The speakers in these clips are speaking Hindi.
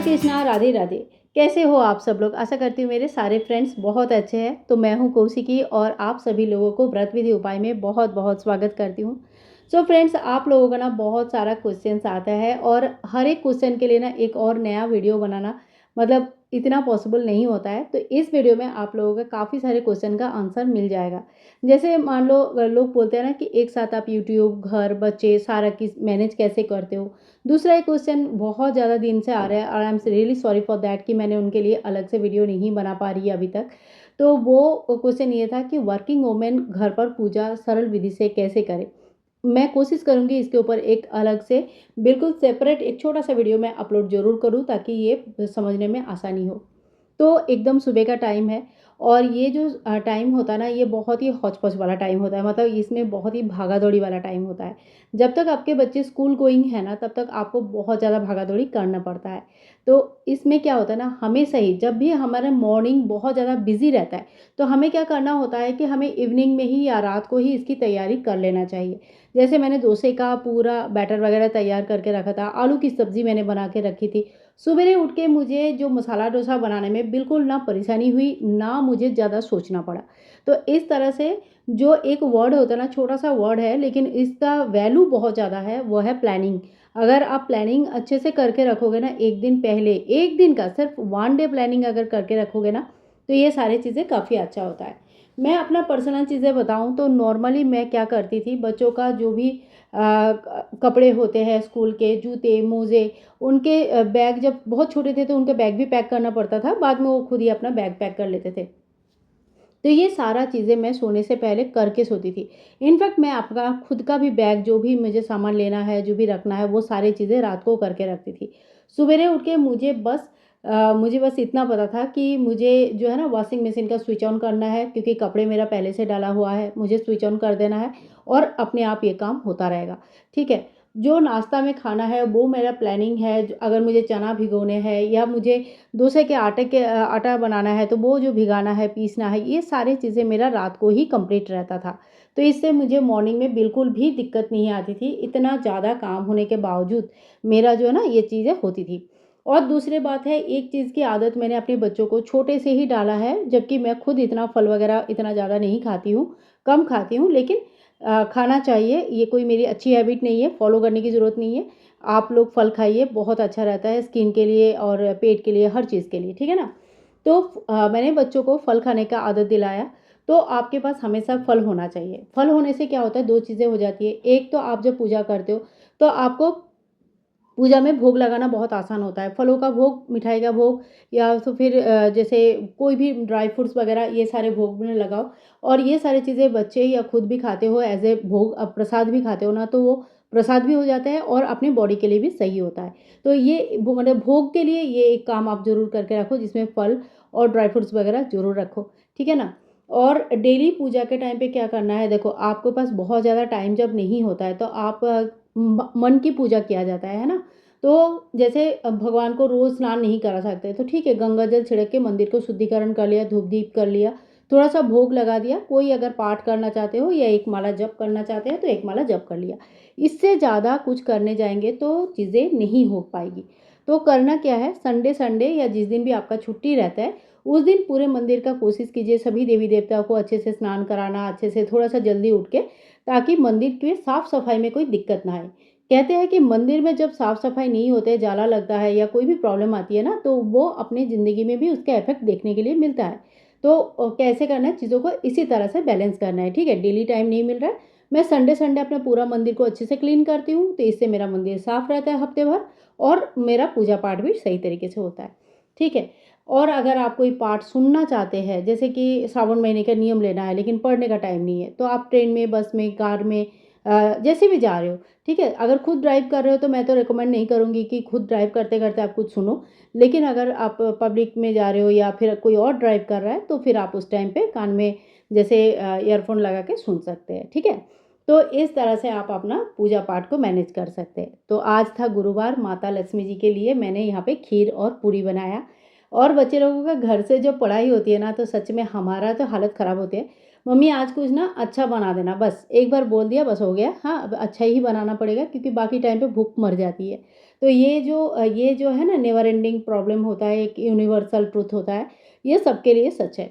कृष्णा, राधे राधे। कैसे हो आप सब लोग? आशा करती हूँ मेरे सारे फ्रेंड्स बहुत अच्छे हैं। तो मैं हूँ कौशिकी और आप सभी लोगों को व्रत विधि उपाय में बहुत बहुत स्वागत करती हूँ। सो फ्रेंड्स, आप लोगों का ना बहुत सारा क्वेश्चंस आता है और हर एक क्वेश्चन के लिए ना एक और नया वीडियो बनाना मतलब इतना पॉसिबल नहीं होता है। तो इस वीडियो में आप लोगों का काफ़ी सारे क्वेश्चन का आंसर मिल जाएगा। जैसे मान लो लोग बोलते हैं ना कि एक साथ आप यूट्यूब, घर, बच्चे सारा किस मैनेज कैसे करते हो। दूसरा एक क्वेश्चन बहुत ज़्यादा दिन से आ रहा है और I am really sorry for that कि मैंने उनके लिए अलग से वीडियो नहीं बना पा रही है अभी तक। तो वो क्वेश्चन ये था कि वर्किंग वुमेन घर पर पूजा सरल विधि से कैसे करें। मैं कोशिश करूँगी इसके ऊपर एक अलग से बिल्कुल सेपरेट एक छोटा-सा वीडियो मैं अपलोड ज़रूर करूँ ताकि ये समझने में आसानी हो। तो एकदम सुबह का टाइम है और ये जो टाइम होता है ना, ये बहुत ही हौच-पौच वाला टाइम होता है। मतलब इसमें बहुत ही भागा-दौड़ी वाला टाइम होता है। जब तक आपके बच्चे स्कूल गोइंग है ना, तब तक आपको बहुत ज़्यादा भागा-दौड़ी करना पड़ता है। तो इसमें क्या होता है ना, हमेशा ही जब भी हमारा मॉर्निंग बहुत ज़्यादा बिज़ी रहता है, तो हमें क्या करना होता है कि हमें इवनिंग में ही या रात को ही इसकी तैयारी कर लेना चाहिए। जैसे मैंने डोसे का पूरा बैटर वगैरह तैयार करके रखा था, आलू की सब्ज़ी मैंने बना के रखी थी। सवेरे उठ के मुझे जो मसाला डोसा बनाने में बिल्कुल ना परेशानी हुई, ना मुझे ज़्यादा सोचना पड़ा। तो इस तरह से जो एक वर्ड होता है ना, छोटा-सा वर्ड है लेकिन इसका वैल्यू बहुत ज़्यादा है, वो है प्लानिंग। अगर आप प्लानिंग अच्छे से करके रखोगे ना, 1 दिन पहले, 1 दिन का सिर्फ 1 डे प्लानिंग अगर करके रखोगे ना, तो ये सारी चीज़ें काफ़ी अच्छा होता है। मैं अपना पर्सनल चीज़ें बताऊँ तो नॉर्मली मैं क्या करती थी, बच्चों का जो भी कपड़े होते हैं स्कूल के, जूते, मोज़े, उनके बैग जब बहुत छोटे थे तो उनके बैग भी पैक करना पड़ता था, बाद में वो खुद ही अपना बैग पैक कर लेते थे। तो ये सारा चीज़ें मैं सोने से पहले करके सोती थी। इनफैक्ट मैं अपना खुद का भी बैग जो भी मुझे सामान लेना है, जो भी रखना है, वो सारी चीज़ें रात को करके रखती थी। सवेरे उठ के मुझे बस इतना पता था कि मुझे जो है ना वॉशिंग मशीन का स्विच ऑन करना है क्योंकि कपड़े मेरा पहले से डाला हुआ है, मुझे स्विच ऑन कर देना है और अपने आप ये काम होता रहेगा, ठीक है। जो नाश्ता में खाना है वो मेरा प्लानिंग है, अगर मुझे चना भिगोने हैं या मुझे डोसे के आटा बनाना है तो वो जो भिगाना है, पीसना है, ये सारी चीज़ें मेरा रात को ही कंप्लीट रहता था। तो इससे मुझे मॉर्निंग में बिल्कुल भी दिक्कत नहीं आती थी। इतना ज़्यादा काम होने के बावजूद मेरा जो है ना ये चीज़ें होती थी। और दूसरी बात है, एक चीज़ की आदत मैंने अपने बच्चों को छोटे से ही डाला है, जबकि मैं खुद इतना फल वगैरह इतना ज़्यादा नहीं खाती हूँ, कम खाती हूँ लेकिन खाना चाहिए। ये कोई मेरी अच्छी हैबिट नहीं है, फॉलो करने की ज़रूरत नहीं है। आप लोग फल खाइए, बहुत अच्छा रहता है स्किन के लिए और पेट के लिए, हर चीज़ के लिए, ठीक है ना? तो मैंने बच्चों को फल खाने का आदत दिलाया, तो आपके पास हमेशा फल होना चाहिए। फल होने से क्या होता है, 2 चीज़ें हो जाती हैं। एक तो आप जब पूजा करते हो, तो आपको पूजा में भोग लगाना बहुत आसान होता है। फलों का भोग, मिठाई का भोग या तो फिर जैसे कोई भी ड्राई फ्रूट्स वगैरह ये सारे भोग में लगाओ और ये सारी चीज़ें बच्चे या खुद भी खाते हो एज़ ए भोग, प्रसाद भी खाते हो ना, तो वो प्रसाद भी हो जाता है और अपनी बॉडी के लिए भी सही होता है। तो ये मतलब भोग के लिए ये एक काम आप ज़रूर करके रखो जिसमें फल और ड्राई फ्रूट्स वगैरह ज़रूर रखो, ठीक है ना? और डेली पूजा के टाइम पे क्या करना है, देखो आपके पास बहुत ज़्यादा टाइम जब नहीं होता है तो आप मन की पूजा किया जाता है ना? तो जैसे भगवान को रोज़ स्नान नहीं करा सकते, तो ठीक है, गंगा जल छिड़क के मंदिर को शुद्धिकरण कर लिया, धूप-दीप कर लिया, थोड़ा-सा भोग लगा दिया। कोई अगर पाठ करना चाहते हो या एक माला जप करना चाहते हैं, तो एक माला जप कर लिया। इससे ज़्यादा कुछ करने जाएँगे तो चीज़ें नहीं हो पाएगी। तो करना क्या है, संडे संडे या जिस दिन भी आपका छुट्टी रहता है, उस दिन पूरे मंदिर का कोशिश कीजिए सभी देवी-देवताओं को अच्छे से स्नान कराना, अच्छे से थोड़ा-सा जल्दी उठ के, ताकि मंदिर की साफ-सफाई में कोई दिक्कत ना आए। कहते हैं कि मंदिर में जब साफ-सफाई नहीं होते, जाला लगता है या कोई भी प्रॉब्लम आती है ना, तो वो अपनी ज़िंदगी में भी उसका इफ़ेक्ट देखने के लिए मिलता है। तो कैसे करना है चीज़ों को, इसी तरह से बैलेंस करना है, ठीक है? डेली टाइम नहीं मिल रहा है, मैं संडे-संडे अपना पूरा मंदिर को अच्छे से क्लीन करती हूँ, तो इससे मेरा मंदिर साफ रहता है हफ्ते भर और मेरा पूजा-पाठ भी सही तरीके से होता है, ठीक है? और अगर आप कोई पाठ सुनना चाहते हैं, जैसे कि श्रावण महीने का नियम लेना है लेकिन पढ़ने का टाइम नहीं है, तो आप ट्रेन में, बस में, कार में जैसे भी जा रहे हो, ठीक है? अगर खुद ड्राइव कर रहे हो तो मैं तो रिकमेंड नहीं करूँगी कि खुद ड्राइव करते-करते आप कुछ सुनो। लेकिन अगर आप पब्लिक में जा रहे हो या फिर कोई और ड्राइव कर रहा है, तो फिर आप उस टाइम पे कान में जैसे ईयरफ़ोन लगा के सुन सकते हैं, ठीक है? तो इस तरह से आप अपना पूजा-पाठ को मैनेज कर सकते हैं। तो आज था गुरुवार, माता लक्ष्मी जी के लिए मैंने यहाँ पे खीर और पूड़ी बनाया और बच्चे लोगों का घर से जो पढ़ाई होती है ना, तो सच में हमारा तो हालत ख़राब होती है। मम्मी आज कुछ ना अच्छा बना देना, बस एक बार बोल दिया बस हो गया। हाँ, अब अच्छा ही बनाना पड़ेगा क्योंकि बाकी टाइम पे भूख मर जाती है। तो ये जो है ना नेवर एंडिंग प्रॉब्लम होता है, एक यूनिवर्सल ट्रुथ होता है, ये सबके लिए सच है।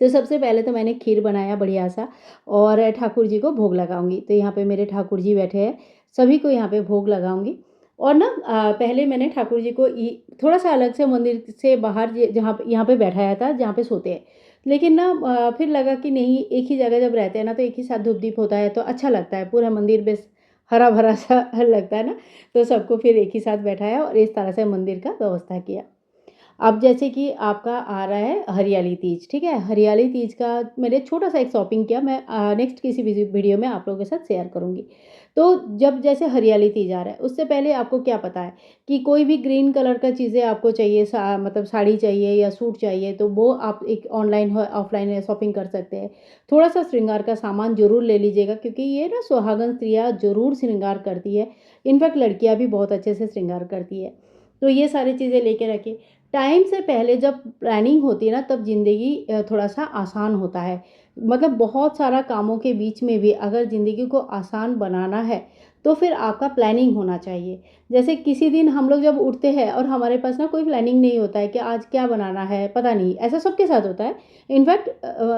तो सबसे पहले तो मैंने खीर बनाया बढ़िया-सा और ठाकुर जी को भोग लगाऊँगी। तो यहाँ पे मेरे ठाकुर जी बैठे हैं, सभी को यहाँ पे भोग लगाऊँगी और ना पहले मैंने ठाकुर जी को इ थोड़ा-सा अलग से मंदिर से बाहर ज जहाँ पे यहाँ पे बैठाया था, जहाँ पे सोते हैं। लेकिन ना फिर लगा कि नहीं, एक ही जगह जब रहते हैं ना, तो एक ही साथ धूप-दीप होता है, तो अच्छा लगता है। पूरा मंदिर बेस हरा-भरा सा लगता है ना, तो सबको फिर एक ही साथ बैठाया और इस तरह से मंदिर का व्यवस्था किया। अब जैसे कि आपका आ रहा है हरियाली तीज, ठीक है? हरियाली तीज का मैंने छोटा-सा एक शॉपिंग किया, मैं नेक्स्ट किसी वीडियो में आप लोगों के साथ शेयर करूँगी। तो जब जैसे हरियाली तीज आ रहा है, उससे पहले आपको क्या पता है कि कोई भी ग्रीन कलर का चीज़ें आपको चाहिए, मतलब साड़ी चाहिए या सूट चाहिए, तो वो आप एक ऑनलाइन हो ऑफलाइन शॉपिंग कर सकते हैं। थोड़ा-सा श्रृंगार का सामान ज़रूर ले लीजिएगा, क्योंकि ये ना सुहागन स्त्रियाँ ज़रूर श्रृंगार करती है। इनफैक्ट लड़कियाँ भी बहुत अच्छे से श्रृंगार करती है। तो ये सारी चीज़ें लेके रखिए। टाइम से पहले जब प्लानिंग होती है ना, तब ज़िंदगी थोड़ा-सा आसान होता है। मतलब बहुत सारा कामों के बीच में भी अगर ज़िंदगी को आसान बनाना है, तो फिर आपका प्लानिंग होना चाहिए। जैसे किसी दिन हम लोग जब उठते हैं और हमारे पास ना कोई प्लानिंग नहीं होता है कि आज क्या बनाना है, पता नहीं, ऐसा सबके साथ होता है। इनफैक्ट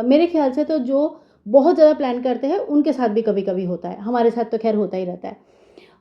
मेरे ख़्याल से तो जो बहुत ज़्यादा प्लान करते हैं, उनके साथ भी कभी-कभी होता है। हमारे साथ तो ख़ैर होता ही रहता है।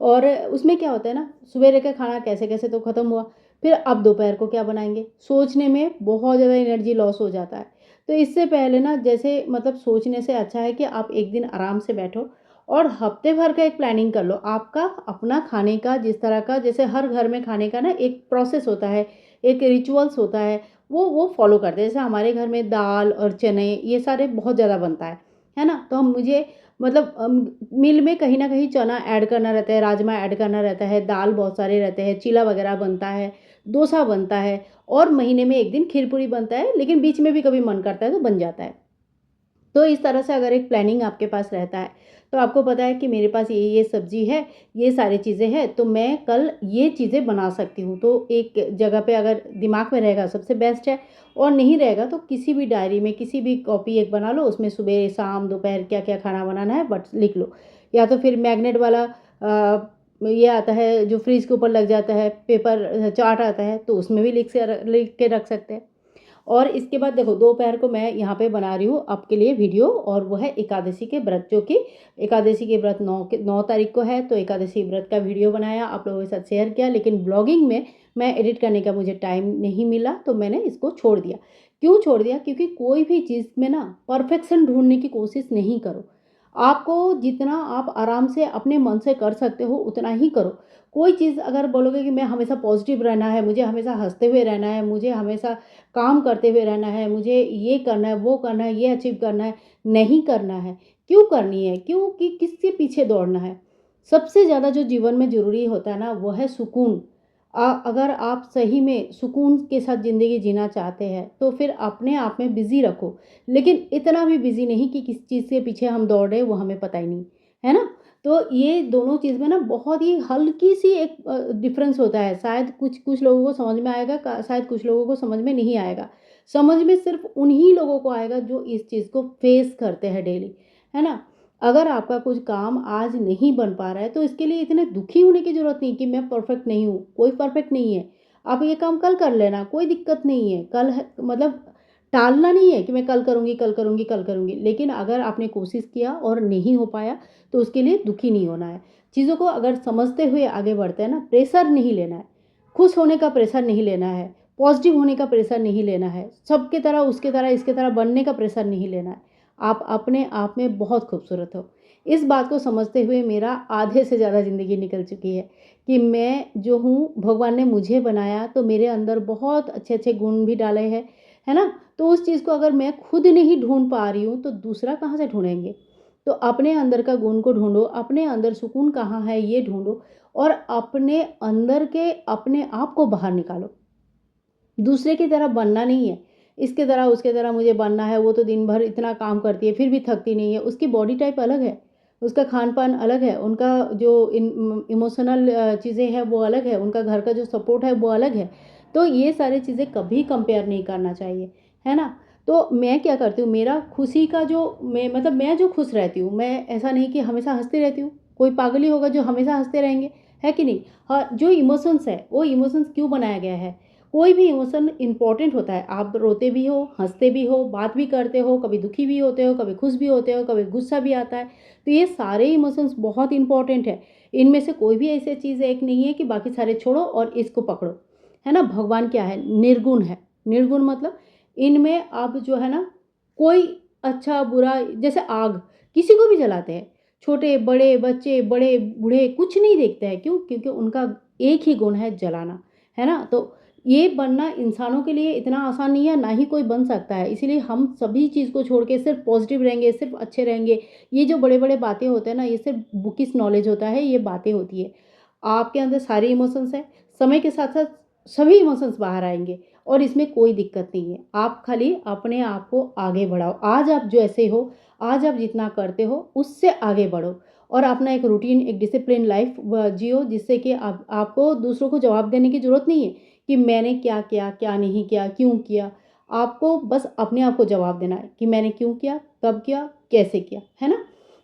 और उसमें क्या होता है ना, सवेरे का खाना कैसे-कैसे तो ख़त्म हुआ, फिर अब दोपहर को क्या बनाएँगे? सोचने में बहुत ज़्यादा एनर्जी लॉस हो जाता है। तो इससे पहले ना, जैसे मतलब सोचने से अच्छा है कि आप एक दिन आराम से बैठो और हफ़्ते भर का एक प्लानिंग कर लो। आपका अपना खाने का, जिस तरह का, जैसे हर घर में खाने का ना एक प्रोसेस होता है, एक रिचुअल्स होता है, वो फ़ॉलो करते हैं। जैसे हमारे घर में दाल और चने ये सारे बहुत ज़्यादा बनता है ना? तो हम मुझे मतलब मील में कहीं न कहीं चना ऐड करना रहता है, राजमा ऐड करना रहता है, दाल बहुत सारे रहते हैं, चीला वगैरह बनता है, डोसा बनता है और महीने में 1 दिन खीर-पूरी बनता है, लेकिन बीच में भी कभी मन करता है तो बन जाता है। तो इस तरह से अगर एक प्लानिंग आपके पास रहता है, तो आपको पता है कि मेरे पास ये सब्ज़ी है, ये सारी चीज़ें हैं, तो मैं कल ये चीज़ें बना सकती हूँ। तो एक जगह पे अगर दिमाग में रहेगा सबसे बेस्ट है, और नहीं रहेगा तो किसी भी डायरी में, किसी भी कॉपी एक बना लो, उसमें सुबह, शाम, दोपहर क्या-क्या खाना बनाना है बस लिख लो। या तो फिर मैग्नेट वाला ये आता है जो फ्रिज के ऊपर लग जाता है, पेपर चार्ट आता है, तो उसमें भी लिख के रख सकते हैं। और इसके बाद देखो, दोपहर को मैं यहाँ पे बना रही हूँ आपके लिए वीडियो, और वो है एकादशी के व्रत, जो कि एकादशी के व्रत 9 तारीख को है, तो एकादशी व्रत का वीडियो बनाया, आप लोगों के साथ शेयर किया, लेकिन ब्लॉगिंग में मैं एडिट करने का मुझे टाइम नहीं मिला, तो मैंने इसको छोड़ दिया। क्यों छोड़ दिया? क्योंकि कोई भी चीज़ में ना परफेक्शन ढूँढने की कोशिश नहीं करो। आपको जितना आप आराम से अपने मन से कर सकते हो, उतना ही करो। कोई चीज़ अगर बोलोगे कि मैं हमेशा पॉज़िटिव रहना है, मुझे हमेशा हँसते हुए रहना है, मुझे हमेशा काम करते हुए रहना है, मुझे ये करना है, वो करना है, ये अचीव करना है, नहीं करना है। क्यों करनी है? क्यों कि किसके पीछे दौड़ना है? सबसे ज़्यादा जो जीवन में ज़रूरी होता है ना, वो है सुकून। अगर आप सही में सुकून के साथ ज़िंदगी जीना चाहते हैं, तो फिर अपने आप में बिज़ी रखो। लेकिन इतना भी बिज़ी नहीं कि किस चीज़ के पीछे हम दौड़ रहे हैं, वो हमें पता ही नहीं, है ना? तो ये दोनों चीज़ में ना बहुत ही हल्की-सी एक डिफ़रेंस होता है। शायद कुछ कुछ लोगों को समझ में आएगा, क शायद कुछ लोगों को समझ में नहीं आएगा। समझ में सिर्फ़ उन्हीं लोगों को आएगा जो इस चीज़ को फ़ेस करते हैं डेली, है ना? अगर आपका कुछ काम आज नहीं बन पा रहा है, तो इसके लिए इतने दुखी होने की ज़रूरत नहीं कि मैं परफ़ेक्ट नहीं हूँ, कोई परफ़ेक्ट नहीं है। आप ये काम कल कर लेना, कोई दिक्कत नहीं है। कल है मतलब टालना नहीं है कि मैं कल करूँगी, कल करूँगी, कल करूँगी। लेकिन अगर आपने कोशिश किया और नहीं हो पाया, तो उसके लिए दुखी नहीं होना है। चीज़ों को अगर समझते हुए आगे बढ़ते हैं ना, प्रेशर नहीं लेना है। खुश होने का प्रेशर नहीं लेना है, पॉज़िटिव होने का प्रेशर नहीं लेना है, सबकी तरह, उसकी तरह, इसकी तरह बनने का प्रेशर नहीं लेना है। आप अपने आप में बहुत खूबसूरत हो। इस बात को समझते हुए मेरा आधे से ज़्यादा ज़िंदगी निकल चुकी है कि मैं जो हूँ, भगवान ने मुझे बनाया, तो मेरे अंदर बहुत अच्छे-अच्छे गुण भी डाले हैं, है ना? तो उस चीज़ को अगर मैं खुद नहीं ढूँढ पा रही हूँ, तो दूसरा कहाँ से ढूँढेंगे? तो अपने अंदर का गुण को ढूँढो, अपने अंदर सुकून कहाँ है ये ढूँढो, और अपने अंदर के अपने आप को बाहर निकालो। दूसरे की तरह बनना नहीं है, इसकी तरह, उसकी तरह मुझे बनना है, वो तो दिन भर इतना काम करती है, फिर भी थकती नहीं है, उसकी बॉडी टाइप अलग है, उसका खान-पान अलग है, उनका जो इमोशनल चीज़ें हैं वो अलग है, उनका घर का जो सपोर्ट है वो अलग है। तो ये सारी चीज़ें कभी कंपेयर नहीं करना चाहिए, है ना? तो मैं क्या करती हूँ, मेरा खुशी का जो मैं जो खुश रहती हूँ, मैं ऐसा नहीं कि हमेशा हँसती रहती हूँ, कोई पागल ही होगा जो हमेशा हँसते रहेंगे, है कि नहीं। हाँ, जो इमोशंस है वो इमोशंस क्यों बनाया गया है, कोई भी इमोशन इंपॉर्टेंट होता है। आप रोते भी हो, हंसते भी हो, बात भी करते हो, कभी दुखी भी होते हो, कभी खुश भी होते हो, कभी गुस्सा भी आता है। तो ये सारे इमोशंस बहुत इंपॉर्टेंट है। इनमें से कोई भी ऐसी चीज़ एक नहीं है कि बाकी सारे छोड़ो और इसको पकड़ो, है ना। भगवान क्या है, निर्गुण है। निर्गुण मतलब इनमें आप जो है ना, कोई अच्छा बुरा, जैसे आग किसी को भी जलाते हैं, छोटे बड़े बच्चे बड़े बूढ़े कुछ नहीं देखते हैं, क्यों, क्योंकि उनका एक ही गुण है, जलाना, है ना। तो ये बनना इंसानों के लिए इतना आसान नहीं है, ना ही कोई बन सकता है। इसीलिए हम सभी चीज़ को छोड़ के सिर्फ पॉजिटिव रहेंगे, सिर्फ अच्छे रहेंगे। ये जो बड़े बड़े बातें होते हैं ना, ये सिर्फ बुकिश नॉलेज होता है, ये बातें होती है। आपके अंदर सारे इमोशंस हैं, समय के साथ साथ सभी इमोशंस बाहर आएंगे और इसमें कोई दिक्कत नहीं है। आप खाली अपने आप को आगे बढ़ाओ। आज आप जो ऐसे हो, आज आप जितना करते हो उससे आगे बढ़ो और अपना एक रूटीन, एक डिसिप्लिन लाइफ जियो, जिससे कि आपको दूसरों को जवाब देने की ज़रूरत नहीं है कि मैंने क्या किया, क्या नहीं किया, क्यों किया। आपको बस अपने आप को जवाब देना है कि मैंने क्यों किया, कब किया, कैसे किया, है ना।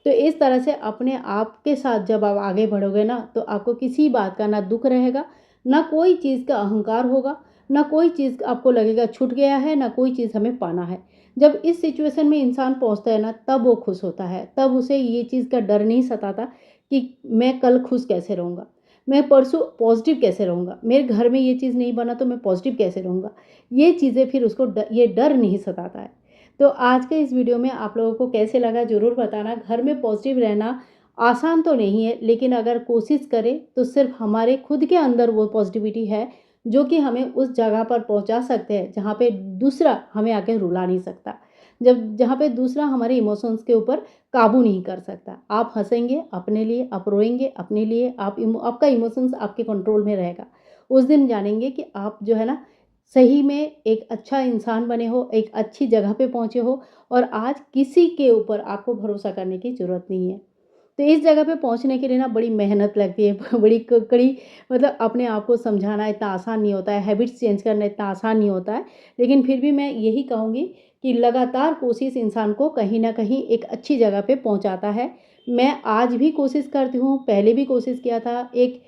तो इस तरह से अपने आप के साथ जब आप आगे बढ़ोगे ना, तो आपको किसी बात का ना दुख रहेगा, ना कोई चीज़ का अहंकार होगा, ना कोई चीज़ आपको लगेगा छूट गया है, ना कोई चीज़ हमें पाना है। जब इस सिचुएशन में इंसान पहुंचता है ना, तब वो खुश होता है। तब उसे ये चीज़ का डर नहीं सताता कि मैं कल खुश कैसे रहूँगा, मैं परसों पॉजिटिव कैसे रहूँगा, मेरे घर में ये चीज़ नहीं बना तो मैं पॉजिटिव कैसे रहूँगा। ये चीज़ें फिर उसको ये डर नहीं सताता है। तो आज के इस वीडियो में आप लोगों को कैसे लगा ज़रूर बताना। घर में पॉजिटिव रहना आसान तो नहीं है, लेकिन अगर कोशिश करें तो सिर्फ हमारे खुद के अंदर वो पॉजिटिविटी है जो कि हमें उस जगह पर पहुंचा सकते हैं जहाँ पे दूसरा हमें आके रुला नहीं सकता, जब जहाँ पे दूसरा हमारे इमोशंस के ऊपर काबू नहीं कर सकता। आप हंसेंगे अपने लिए, आप रोएंगे अपने लिए, आपका इमोशंस आपके कंट्रोल में रहेगा। उस दिन जानेंगे कि आप जो है ना, सही में एक अच्छा इंसान बने हो, एक अच्छी जगह पे पहुँचे हो और आज किसी के ऊपर आपको भरोसा करने की ज़रूरत नहीं है। तो इस जगह पे पहुँचने के लिए ना बड़ी मेहनत लगती है, बड़ी कड़ी, मतलब अपने आप को समझाना इतना आसान नहीं होता है, हैबिट्स चेंज करना इतना आसान नहीं होता है। लेकिन फिर भी मैं यही कहूँगी कि लगातार कोशिश इंसान को कहीं न कहीं एक अच्छी जगह पे पहुँचाता है। मैं आज भी कोशिश करती हूँ, पहले भी कोशिश किया था। एक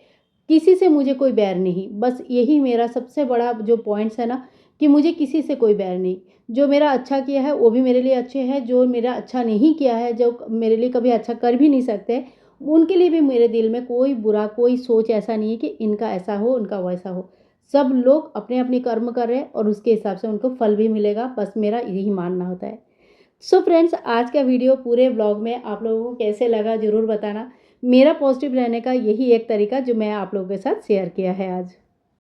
किसी से मुझे कोई बैर नहीं, बस यही मेरा सबसे बड़ा जो पॉइंट्स है ना, कि मुझे किसी से कोई बैर नहीं। जो मेरा अच्छा किया है वो भी मेरे लिए अच्छे हैं, जो मेरा अच्छा नहीं किया है, जो मेरे लिए कभी अच्छा कर भी नहीं सकते, उनके लिए भी मेरे दिल में कोई बुरा, कोई सोच ऐसा नहीं है कि इनका ऐसा हो, उनका वैसा हो। सब लोग अपने-अपने कर्म कर रहे हैं और उसके हिसाब से उनको फल भी मिलेगा, बस मेरा यही मानना होता है। सो फ्रेंड्स, आज का वीडियो पूरे व्लॉग में आप लोगों को कैसे लगा ज़रूर बताना। मेरा पॉजिटिव रहने का यही एक तरीका जो मैं आप लोगों के साथ शेयर किया है आज।